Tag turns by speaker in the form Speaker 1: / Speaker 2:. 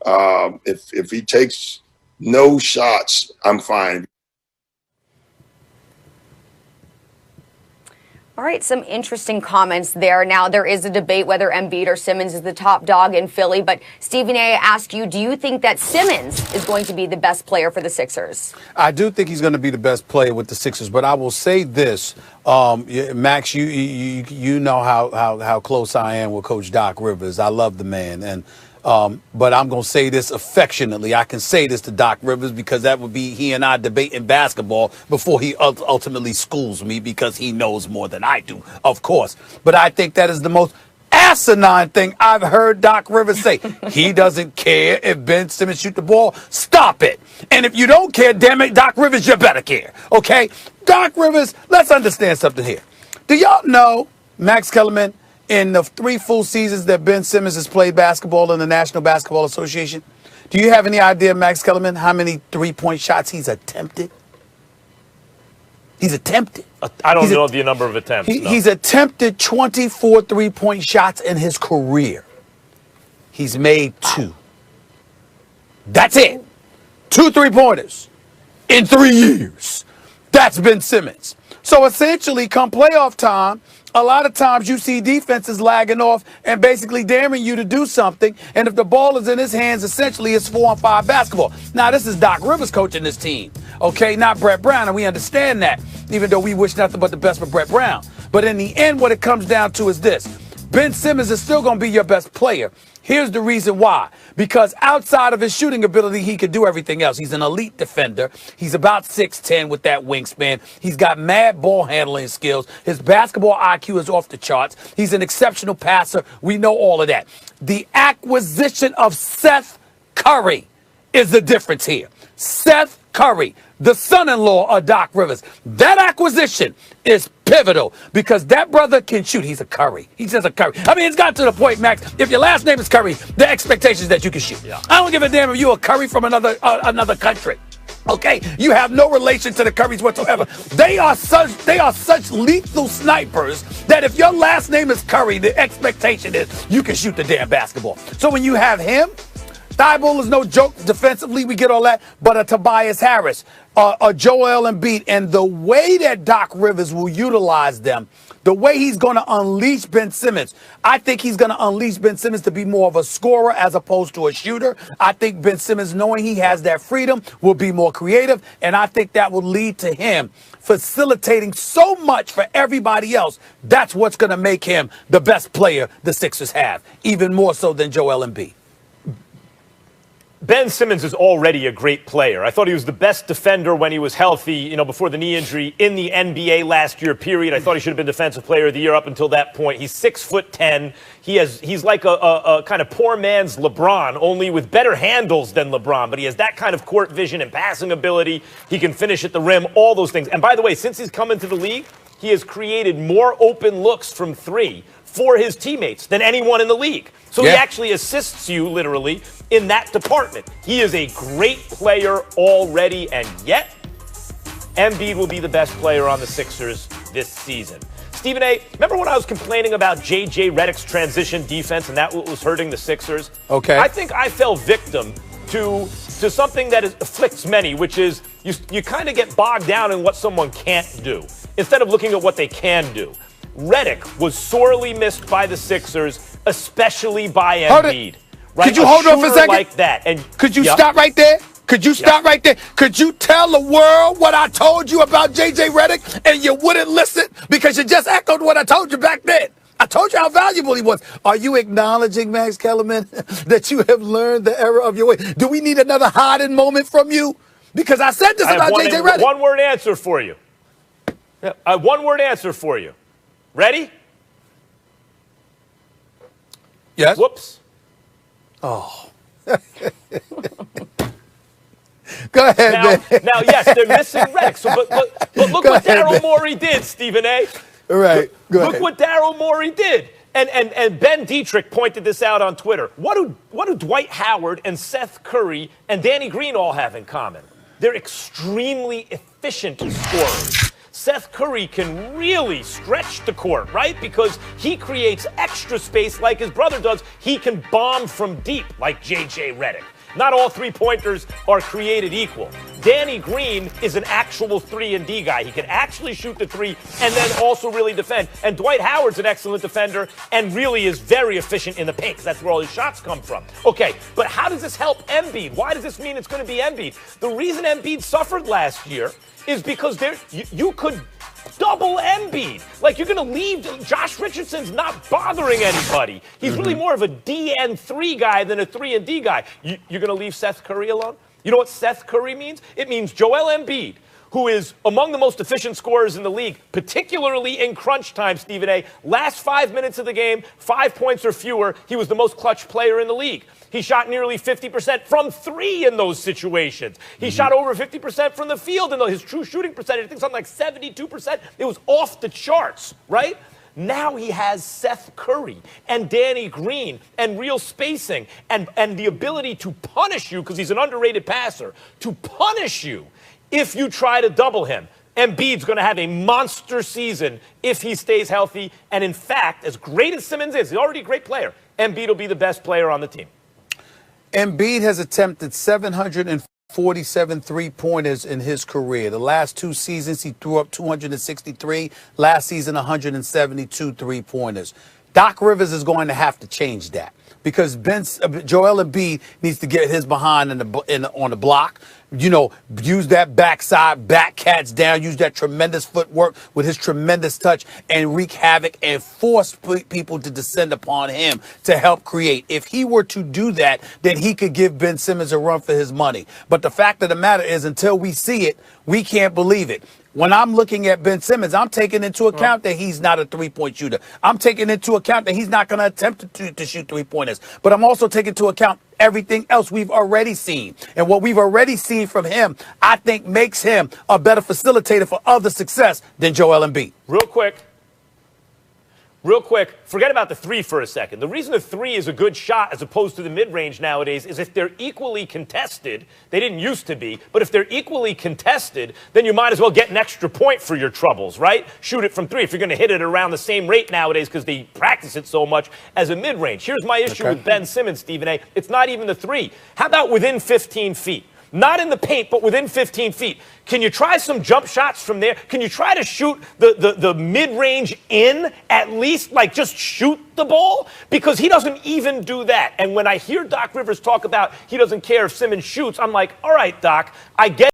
Speaker 1: If he takes no shots, I'm fine.
Speaker 2: All right, some interesting comments there. Now, there is a debate whether Embiid or Simmons is the top dog in Philly, but Stephen A. asked you, do you think that Simmons is going to be the best player for the Sixers?
Speaker 3: I do think he's going to be the best player with the Sixers, but I will say this, Max, you know how close I am with Coach Doc Rivers. I love the man, and but I'm going to say this affectionately. I can say this to Doc Rivers because that would be he and I debating basketball before he ultimately schools me because he knows more than I do, of course. But I think that is the most asinine thing I've heard Doc Rivers say. He doesn't care if Ben Simmons shoot the ball. Stop it. And if you don't care, damn it, Doc Rivers, you better care. Okay? Doc Rivers, let's understand something here. Do y'all know, Max Kellerman, in the 3 full seasons that Ben Simmons has played basketball in the National Basketball Association, do you have any idea, Max Kellerman, how many three-point shots he's attempted? He's attempted.
Speaker 4: I don't know the number of attempts.
Speaker 3: He's attempted 24 three-point shots in his career. He's made 2. That's it. 2 3-pointers in 3 years. That's Ben Simmons. So essentially, come playoff time, a lot of times you see defenses lagging off and basically daring you to do something. And if the ball is in his hands, essentially it's 4-on-5 basketball. Now, this is Doc Rivers coaching this team, okay? Not Brett Brown, and we understand that, even though we wish nothing but the best for Brett Brown. But in the end, what it comes down to is this. Ben Simmons is still going to be your best player. Here's the reason why. Because outside of his shooting ability, he can do everything else. He's an elite defender. He's about 6'10" with that wingspan. He's got mad ball handling skills. His basketball IQ is off the charts. He's an exceptional passer. We know all of that. The acquisition of Seth Curry is the difference here. Seth Curry, the son-in-law of Doc Rivers. That acquisition is pivotal because that brother can shoot. He's a Curry. He's just a Curry. I mean, it's got to the point, Max, if your last name is Curry, the expectation is that you can shoot. Yeah. I don't give a damn if you're a Curry from another country. Okay? You have no relation to the Currys whatsoever. They are such lethal snipers that if your last name is Curry, the expectation is you can shoot the damn basketball. So when you have him, Thibault is no joke defensively. We get all that. But a Tobias Harris, a Joel Embiid, and the way that Doc Rivers will utilize them, the way he's going to unleash Ben Simmons, I think he's going to unleash Ben Simmons to be more of a scorer as opposed to a shooter. I think Ben Simmons, knowing he has that freedom, will be more creative. And I think that will lead to him facilitating so much for everybody else. That's what's going to make him the best player the Sixers have, even more so than Joel Embiid.
Speaker 4: Ben Simmons is already a great player. I thought he was the best defender when he was healthy, before the knee injury in the NBA last year, period. I thought he should have been Defensive Player of the Year up until that point. He's 6'10". He's like a kind of poor man's LeBron, only with better handles than LeBron. But he has that kind of court vision and passing ability. He can finish at the rim, all those things. And by the way, since he's come into the league, he has created more open looks from 3 for his teammates than anyone in the league. So He actually assists you, literally, in that department. He is a great player already, and yet Embiid will be the best player on the Sixers this season. Stephen A., remember when I was complaining about J.J. Redick's transition defense and that was hurting the Sixers?
Speaker 3: Okay.
Speaker 4: I think I fell victim to something that afflicts many, which is you kind of get bogged down in what someone can't do instead of looking at what they can do. Redick was sorely missed by the Sixers, especially by Embiid. Right?
Speaker 3: Could you hold on for a second?
Speaker 4: Like that. And
Speaker 3: could you stop right there? Could you stop right there? Could you tell the world what I told you about J.J. Redick and you wouldn't listen because you just echoed what I told you back then? I told you how valuable he was. Are you acknowledging, Max Kellerman, that you have learned the error of your way? Do we need another Harden moment from you? Because I said this about J.J. Redick.
Speaker 4: One-word answer for you. One-word answer for you. Ready?
Speaker 3: Yes.
Speaker 4: Whoops.
Speaker 3: Oh. Go ahead, man.
Speaker 4: Now, yes, they're missing Redick. So, but look what Daryl Morey did, Stephen A.
Speaker 3: All right.
Speaker 4: Look what Daryl Morey did. And Ben Dietrich pointed this out on Twitter. What do Dwight Howard and Seth Curry and Danny Green all have in common? They're extremely efficient scorers. Seth Curry can really stretch the court, right? Because he creates extra space like his brother does. He can bomb from deep like J.J. Redick. Not all three-pointers are created equal. Danny Green is an actual 3-and-D guy. He can actually shoot the three and then also really defend. And Dwight Howard's an excellent defender and really is very efficient in the paint because that's where all his shots come from. Okay, but how does this help Embiid? Why does this mean it's going to be Embiid? The reason Embiid suffered last year is because you could double Embiid. Like, you're going to leave. Josh Richardson's not bothering anybody. He's really more of a DN3 guy than a 3-and-D guy. You're going to leave Seth Curry alone? You know what Seth Curry means? It means Joel Embiid, who is among the most efficient scorers in the league, particularly in crunch time, Stephen A. Last 5 minutes of the game, 5 points or fewer, he was the most clutch player in the league. He shot nearly 50% from three in those situations. He shot over 50% from the field, and his true shooting percentage, I think something like 72%. It was off the charts, right? Now he has Seth Curry and Danny Green and real spacing and the ability to punish you, because he's an underrated passer, to punish you if you try to double him. Embiid's going to have a monster season if he stays healthy. And in fact, as great as Simmons is, he's already a great player, Embiid will be the best player on the team.
Speaker 3: Embiid has attempted 747 three-pointers in his career. The last 2 seasons, he threw up 263. Last season, 172 three-pointers. Doc Rivers is going to have to change that because Joel Embiid needs to get his behind on the block. You know, use that backside, back cats down, use that tremendous footwork with his tremendous touch and wreak havoc and force people to descend upon him to help create. If he were to do that, then he could give Ben Simmons a run for his money. But the fact of the matter is, until we see it, we can't believe it. When I'm looking at Ben Simmons, I'm taking into account that he's not a three-point shooter. I'm taking into account that he's not going to attempt to shoot three-pointers. But I'm also taking into account everything else we've already seen. And what we've already seen from him, I think, makes him a better facilitator for other success than Joel Embiid.
Speaker 4: Real quick, forget about the three for a second. The reason the three is a good shot as opposed to the mid-range nowadays is if they're equally contested. They didn't used to be, but if they're equally contested, then you might as well get an extra point for your troubles, right? Shoot it from three if you're going to hit it around the same rate nowadays because they practice it so much as a mid-range. Here's my issue with Ben Simmons, Stephen A. It's not even the three. How about within 15 feet? Not in the paint, but within 15 feet. Can you try some jump shots from there? Can you try to shoot the mid-range in at least? Like, just shoot the ball? Because he doesn't even do that. And when I hear Doc Rivers talk about he doesn't care if Simmons shoots, I'm like, all right, Doc, I get